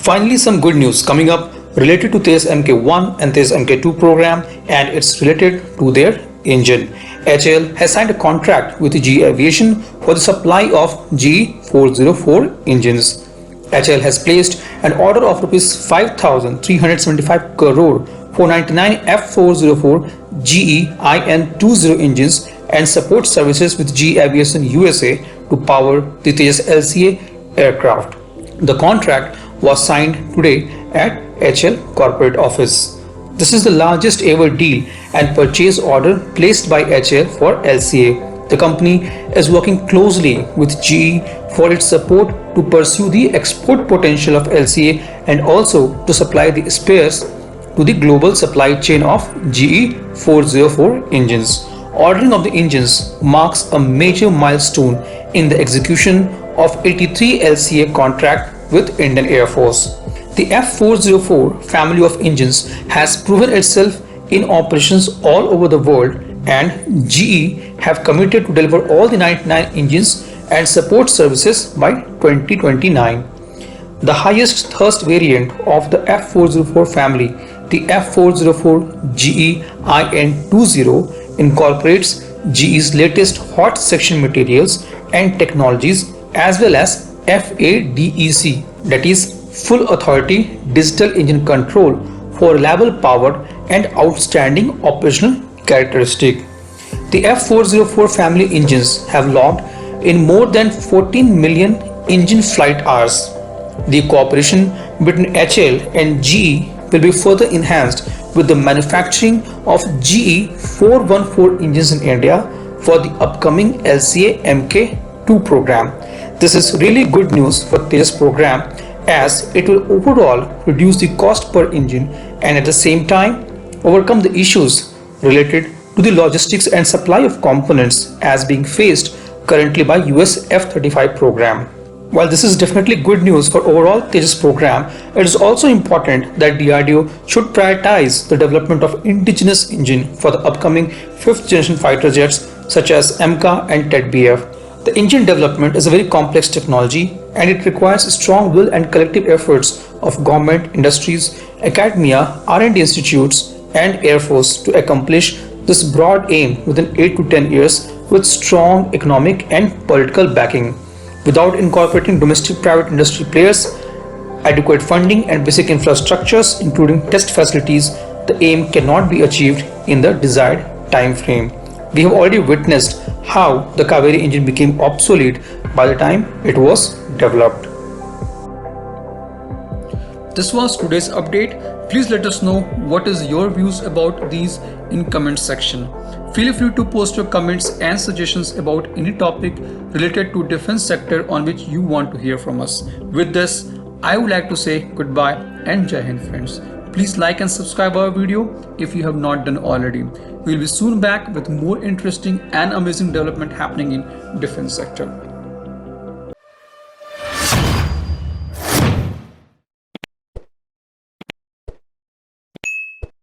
Finally, some good news coming up related to Tejas Mk1 and Tejas Mk2 program, and it's related to their engine. HAL has signed a contract with GE Aviation for the supply of GE404 engines. HAL has placed an order of Rs 5,375 crore for 99 F404 GE IN20 engines and support services with GE Aviation USA to power the Tejas LCA aircraft. The contract was signed today at HAL corporate office. This is the largest ever deal and purchase order placed by HAL for LCA. The company is working closely with GE for its support to pursue the export potential of LCA and also to supply the spares to the global supply chain of GE404 engines. Ordering of the engines marks a major milestone in the execution of 83 LCA contract with Indian Air Force. The F404 family of engines has proven itself in operations all over the world, and GE have committed to deliver all the 99 engines and support services by 2029. The highest thrust variant of the F404 family, the F404 GE IN20, incorporates GE's latest hot section materials and technologies as well as FADEC, that is Full Authority Digital Engine Control, for reliable power and outstanding operational characteristic. The F404 family engines have logged in more than 14 million engine flight hours. The cooperation between HAL and GE will be further enhanced with the manufacturing of GE414 engines in India for the upcoming LCA Mk2 program. This is really good news for Tejas program, as it will overall reduce the cost per engine and at the same time overcome the issues related to the logistics and supply of components as being faced currently by US F-35 program. While this is definitely good news for overall Tejas program, it is also important that DRDO should prioritize the development of indigenous engine for the upcoming 5th generation fighter jets such as MCA and TED-BF. The engine development is a very complex technology and it requires strong will and collective efforts of government, industries, academia, R&D institutes and Air Force to accomplish this broad aim within 8 to 10 years with strong economic and political backing. Without incorporating domestic private industry players, adequate funding and basic infrastructures including test facilities, the aim cannot be achieved in the desired time frame. We have already witnessed how the Kaveri engine became obsolete by the time it was developed. This was today's update. Please let us know what is your views about these in comment section. Feel free to post your comments and suggestions about any topic related to defense sector on which you want to hear from us. With this, I would like to say goodbye and Jai Hind friends. Please like and subscribe our video if you have not done already. We will be soon back with more interesting and amazing development happening in defense sector.